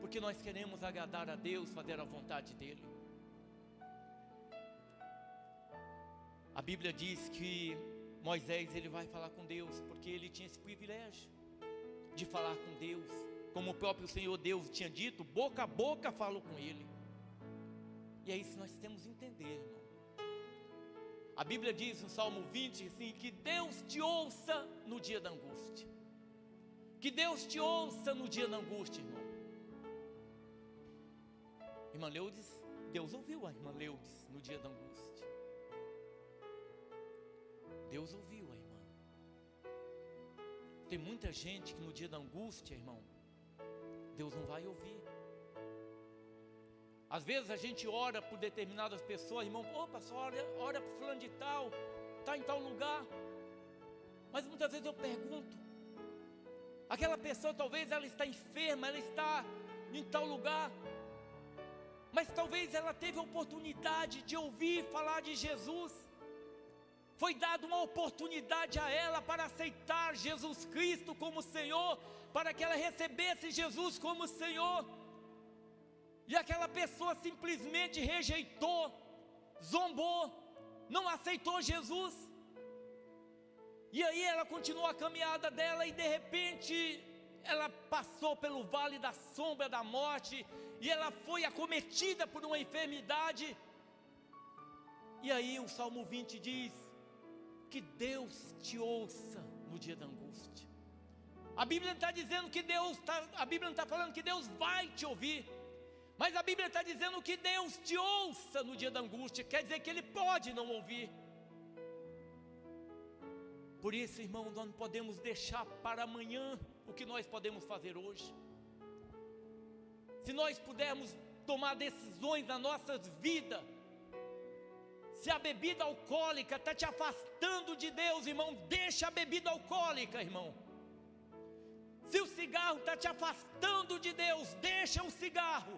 porque nós queremos agradar a Deus, fazer a vontade dEle. A Bíblia diz que Moisés, ele vai falar com Deus, porque ele tinha esse privilégio de falar com Deus, como o próprio Senhor Deus tinha dito, boca a boca falou com ele. E é isso que nós temos que entender, irmão. A Bíblia diz no Salmo 20 assim, que Deus te ouça no dia da angústia. Que Deus te ouça no dia da angústia, irmão. Irmã Leudes, Deus ouviu a irmã Leudes no dia da angústia. Deus ouviu a irmã. Tem muita gente que no dia da angústia, irmão, Deus não vai ouvir. Às vezes a gente ora por determinadas pessoas, irmão, opa, só ora por fulano de tal, está em tal lugar. Mas muitas vezes eu pergunto, aquela pessoa talvez ela está enferma, ela está em tal lugar, mas talvez ela teve a oportunidade de ouvir falar de Jesus. Foi dada uma oportunidade a ela para aceitar Jesus Cristo como Senhor, para que ela recebesse Jesus como Senhor. E aquela pessoa simplesmente rejeitou, zombou, não aceitou Jesus. E aí ela continuou a caminhada dela e de repente ela passou pelo vale da sombra da morte e ela foi acometida por uma enfermidade. E aí o Salmo 20 diz que Deus te ouça no dia da angústia. A Bíblia não está dizendo que a Bíblia não está falando que Deus vai te ouvir, mas a Bíblia está dizendo que Deus te ouça no dia da angústia, quer dizer que Ele pode não ouvir. Por isso, irmão, nós não podemos deixar para amanhã o que nós podemos fazer hoje. Se nós pudermos tomar decisões nas nossas vidas, se a bebida alcoólica está te afastando de Deus, irmão, deixa a bebida alcoólica, irmão. Se o cigarro está te afastando de Deus, deixa o cigarro.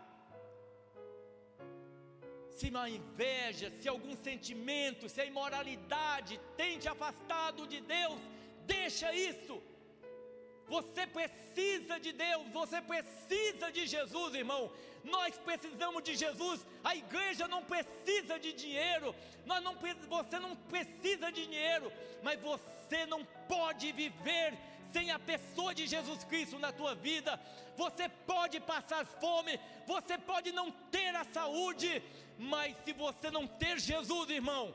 Se a inveja, se algum sentimento, se a imoralidade tem te afastado de Deus, deixa isso. Você precisa de Deus, você precisa de Jesus, irmão. Nós precisamos de Jesus. A igreja não precisa de dinheiro. Você não precisa de dinheiro, mas você não pode viver sem a pessoa de Jesus Cristo na tua vida. Você pode passar fome, você pode não ter a saúde, mas se você não ter Jesus, irmão,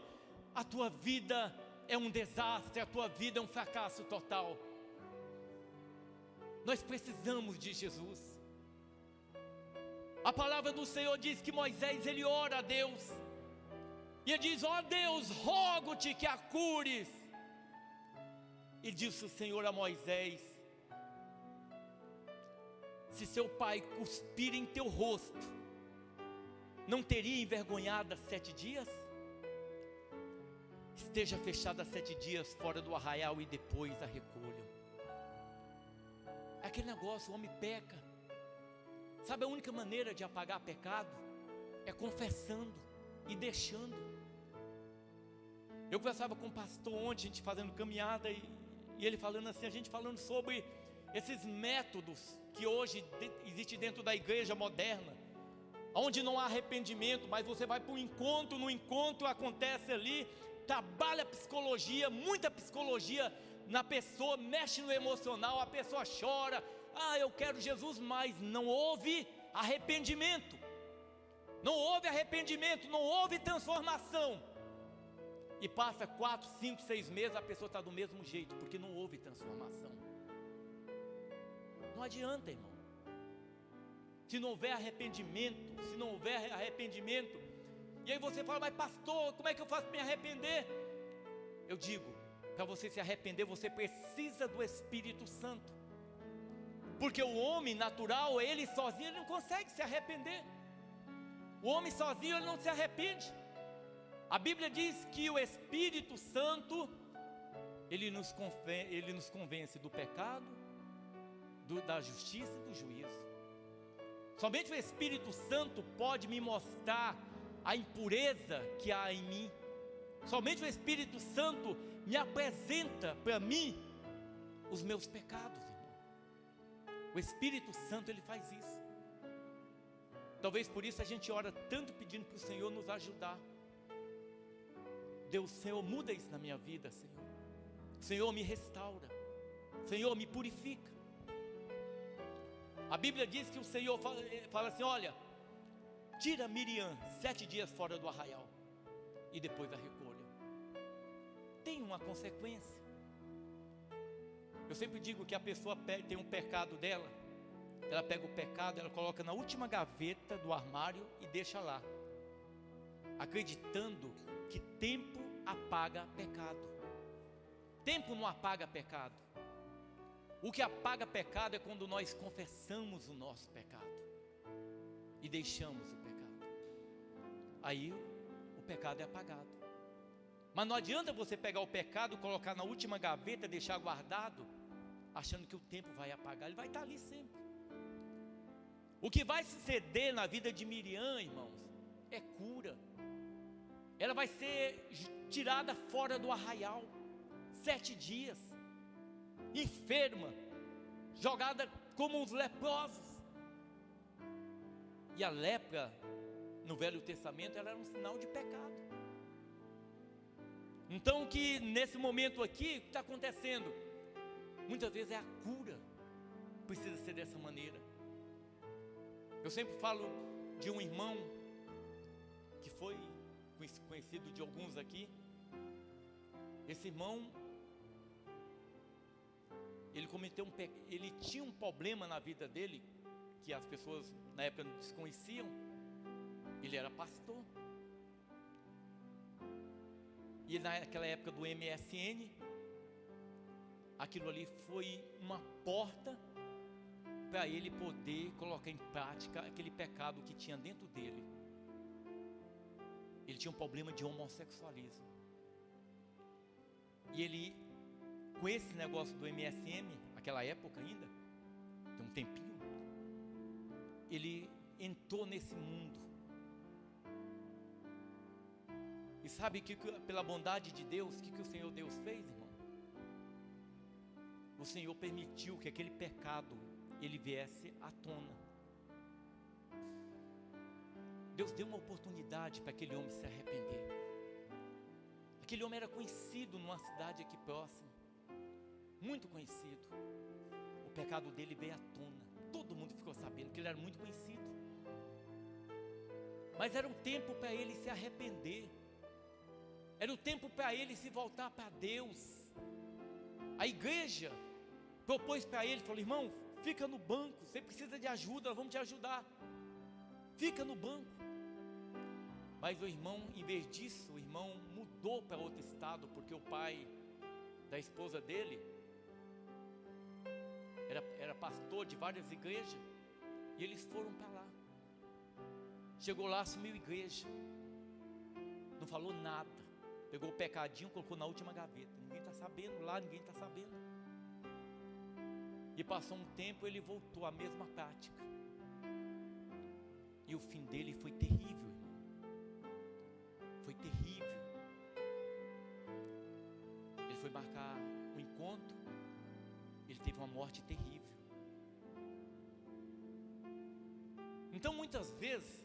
a tua vida é um desastre, a tua vida é um fracasso total. Nós precisamos de Jesus. A palavra do Senhor diz que Moisés, ele ora a Deus, e ele diz: ó Deus, rogo-te que a cures. E disse o Senhor a Moisés: se seu pai cuspir em teu rosto, não teria envergonhado 7 dias? Esteja fechada 7 dias fora do arraial e depois a recolha. Aquele negócio, o homem peca. Sabe a única maneira de apagar pecado? É confessando e deixando. Eu conversava com um pastor ontem, a gente fazendo caminhada, e ele falando assim, a gente falando sobre esses métodos que hoje existem dentro da igreja moderna, onde não há arrependimento, mas você vai para um encontro, no encontro acontece ali, trabalha psicologia, muita psicologia na pessoa, mexe no emocional, a pessoa chora, eu quero Jesus, mas não houve arrependimento, não houve transformação, e passa 4, 5, 6 meses, a pessoa está do mesmo jeito, porque não houve transformação. Não adianta, irmão, se não houver arrependimento, e aí você fala: mas pastor, como é que eu faço para me arrepender? Eu digo, para você se arrepender, você precisa do Espírito Santo, porque o homem natural, ele sozinho, ele não consegue se arrepender. O homem sozinho, ele não se arrepende. A Bíblia diz que o Espírito Santo, ele nos convence do pecado, da justiça e do juízo. Somente o Espírito Santo pode me mostrar a impureza que há em mim. Somente o Espírito Santo me apresenta para mim os meus pecados, irmão. O Espírito Santo, ele faz isso. Talvez por isso a gente ora tanto pedindo para o Senhor nos ajudar. Deus, Senhor, muda isso na minha vida, Senhor. Senhor, me restaura. Senhor, me purifica. A Bíblia diz que o Senhor fala assim: olha, tira Miriam 7 dias fora do arraial e depois a recolha. Tem uma consequência. Eu sempre digo que a pessoa tem um pecado dela, ela pega o pecado, ela coloca na última gaveta do armário e deixa lá, acreditando que tempo apaga pecado. Tempo não apaga pecado. O que apaga pecado é quando nós confessamos o nosso pecado e deixamos o pecado. Aí o pecado é apagado. Mas não adianta você pegar o pecado, colocar na última gaveta, deixar guardado, achando que o tempo vai apagar. Ele vai estar ali sempre. O que vai suceder na vida de Miriam, irmãos, é cura. Ela vai ser tirada fora do arraial 7 dias, enferma, jogada como os leprosos. E a lepra no Velho Testamento, ela era um sinal de pecado. Então, que nesse momento aqui, o que está acontecendo? Muitas vezes é a cura, precisa ser dessa maneira. Eu sempre falo de um irmão que foi conhecido de alguns aqui. Esse irmão, ele tinha um problema na vida dele, que as pessoas na época não desconheciam. Ele era pastor, e naquela época do MSN, aquilo ali foi uma porta para ele poder colocar em prática aquele pecado que tinha dentro dele. Ele tinha um problema de homossexualismo, e ele, com esse negócio do MSN, naquela época ainda, tem um tempinho, ele entrou nesse mundo. E sabe que pela bondade de Deus, o que o Senhor Deus fez, irmão? o Senhor permitiu que aquele pecado ele viesse à tona. Deus deu uma oportunidade para aquele homem se arrepender. Aquele homem era conhecido numa cidade aqui próxima, muito conhecido. O pecado dele veio à tona, todo mundo ficou sabendo que ele era muito conhecido. Mas era um tempo para ele se arrepender, era o tempo para ele se voltar para Deus. A igreja propôs para ele, falou: irmão, fica no banco, você precisa de ajuda, nós vamos te ajudar, fica no banco. Mas o irmão, em vez disso, o irmão mudou para outro estado, porque o pai da esposa dele era pastor de várias igrejas, e eles foram para lá. Chegou lá, assumiu a igreja, não falou nada, pegou o pecadinho, colocou na última gaveta. Ninguém está sabendo lá, ninguém está sabendo. E passou um tempo, ele voltou à mesma prática, e o fim dele foi terrível, irmão. Foi terrível. Ele foi marcar um encontro, ele teve uma morte terrível. Então muitas vezes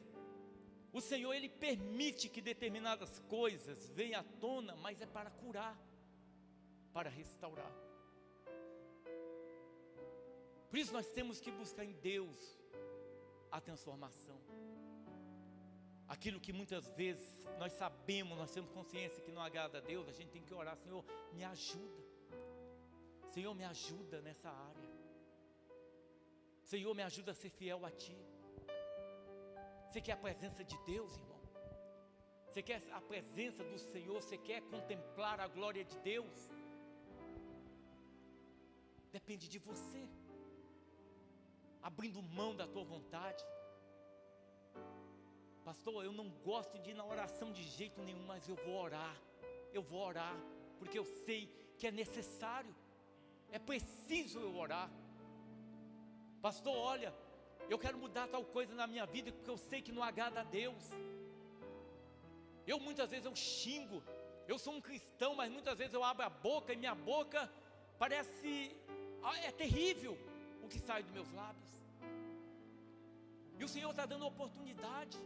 o Senhor ele permite que determinadas coisas venham à tona, mas é para curar, para restaurar. Por isso nós temos que buscar em Deus a transformação. Aquilo que muitas vezes nós sabemos, nós temos consciência que não agrada a Deus, a gente tem que orar: Senhor, me ajuda. Senhor, me ajuda nessa área. Senhor, me ajuda a ser fiel a Ti. Você quer a presença de Deus, irmão? Você quer a presença do Senhor? Você quer contemplar a glória de Deus? Depende de você, abrindo mão da tua vontade. Pastor, eu não gosto de ir na oração de jeito nenhum, mas eu vou orar, porque eu sei que é necessário, é preciso eu orar. Pastor, olha, eu quero mudar tal coisa na minha vida, porque eu sei que não agrada a Deus. Muitas vezes eu xingo, eu sou um cristão, mas muitas vezes eu abro a boca, e minha boca parece, é terrível o que sai dos meus lábios. E o Senhor está dando oportunidade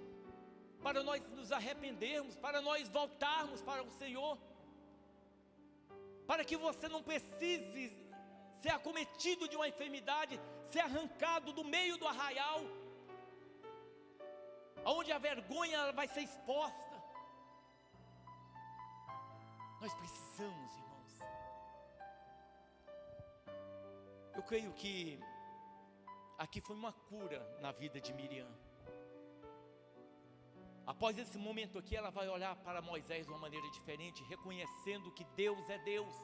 para nós nos arrependermos, para nós voltarmos para o Senhor, para que você não precise ser acometido de uma enfermidade, ser arrancado do meio do arraial, onde a vergonha vai ser exposta. Nós precisamos, irmãos. Eu creio que aqui foi uma cura na vida de Miriam. Após esse momento aqui, ela vai olhar para Moisés de uma maneira diferente, reconhecendo que Deus é Deus,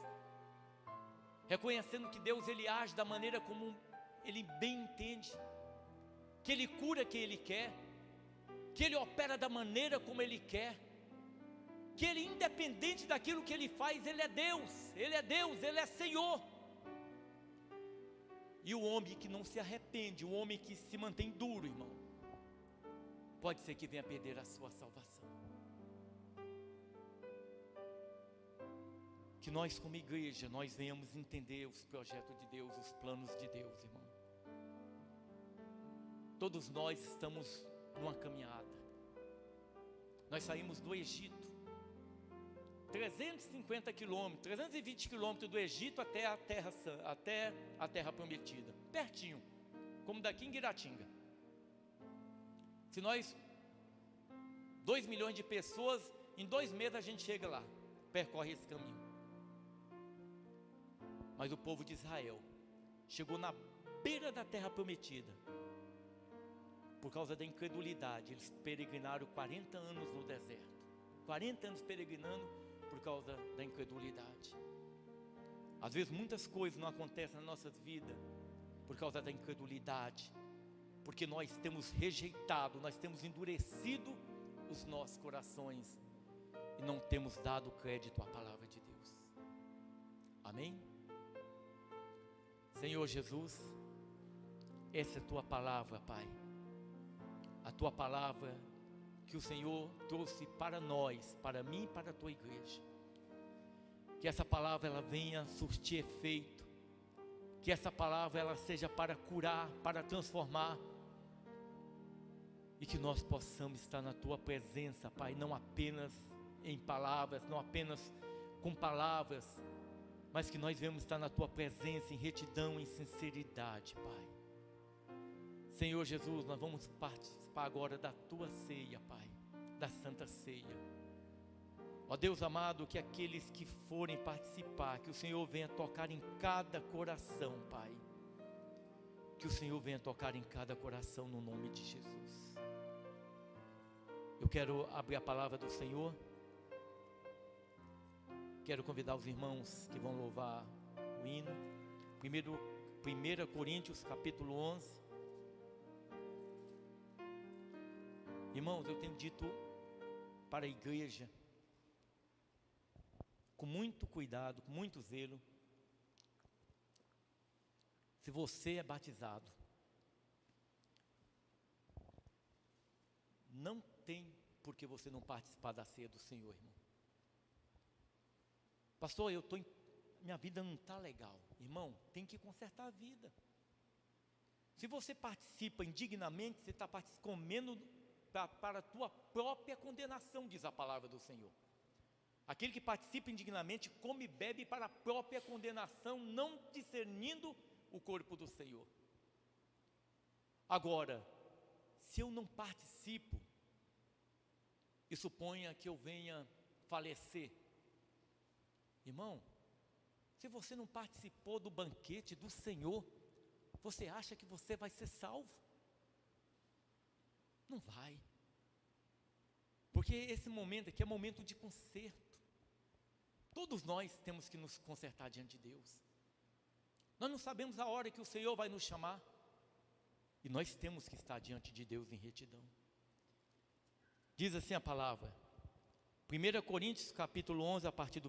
reconhecendo que Deus ele age da maneira como Ele bem entende, que Ele cura quem Ele quer, que Ele opera da maneira como Ele quer, que Ele, independente daquilo que Ele faz, Ele é Deus, Ele é Senhor. E o homem que não se arrepende, o homem que se mantém duro, irmão, pode ser que venha perder a sua salvação. Que nós como igreja, nós venhamos entender os projetos de Deus, os planos de Deus, irmão. Todos nós estamos numa caminhada. Nós saímos do Egito, 350 quilômetros, 320 quilômetros do Egito até a terra prometida, pertinho, como daqui em Guiratinga. Se nós, 2 milhões de pessoas, em 2 meses a gente chega lá, percorre esse caminho. Mas o povo de Israel chegou na beira da terra prometida. Por causa da incredulidade, eles peregrinaram 40 anos no deserto. 40 anos peregrinando por causa da incredulidade. Às vezes muitas coisas não acontecem na nossa vida por causa da incredulidade, porque nós temos rejeitado, nós temos endurecido os nossos corações e não temos dado crédito à palavra de Deus. Amém? Senhor Jesus, essa é a Tua palavra, Pai. A Tua palavra que o Senhor trouxe para nós, para mim e para a Tua igreja. Que essa palavra ela venha surtir efeito que essa palavra ela seja para curar, para transformar, e que nós possamos estar na Tua presença, Pai, não apenas em palavras, não apenas com palavras, mas que nós venhamos estar na Tua presença em retidão, em sinceridade, Pai. Senhor Jesus, nós vamos participar agora da Tua ceia, Pai, da Santa Ceia. Ó Deus amado, que aqueles que forem participar, que o Senhor venha tocar em cada coração, Pai. Que o Senhor venha tocar em cada coração no nome de Jesus. Eu quero abrir a palavra do Senhor. Quero convidar os irmãos que vão louvar o hino. 1 Coríntios capítulo 11. Irmãos, eu tenho dito para a igreja, com muito cuidado, com muito zelo, se você é batizado, não tem por que você não participar da ceia do Senhor, irmão. Pastor, minha vida não está legal. Irmão, tem que consertar a vida. Se você participa indignamente, você está comendo para a tua própria condenação, diz a palavra do Senhor. Aquele que participa indignamente come e bebe para a própria condenação, não discernindo o corpo do Senhor. Agora, se eu não participo, e suponha que eu venha falecer, irmão, se você não participou do banquete do Senhor, você acha que você vai ser salvo? Não vai. Porque esse momento aqui é momento de conserto. Todos nós temos que nos consertar diante de Deus. Nós não sabemos a hora que o Senhor vai nos chamar. E nós temos que estar diante de Deus em retidão. Diz assim a palavra. 1 Coríntios capítulo 11, a partir do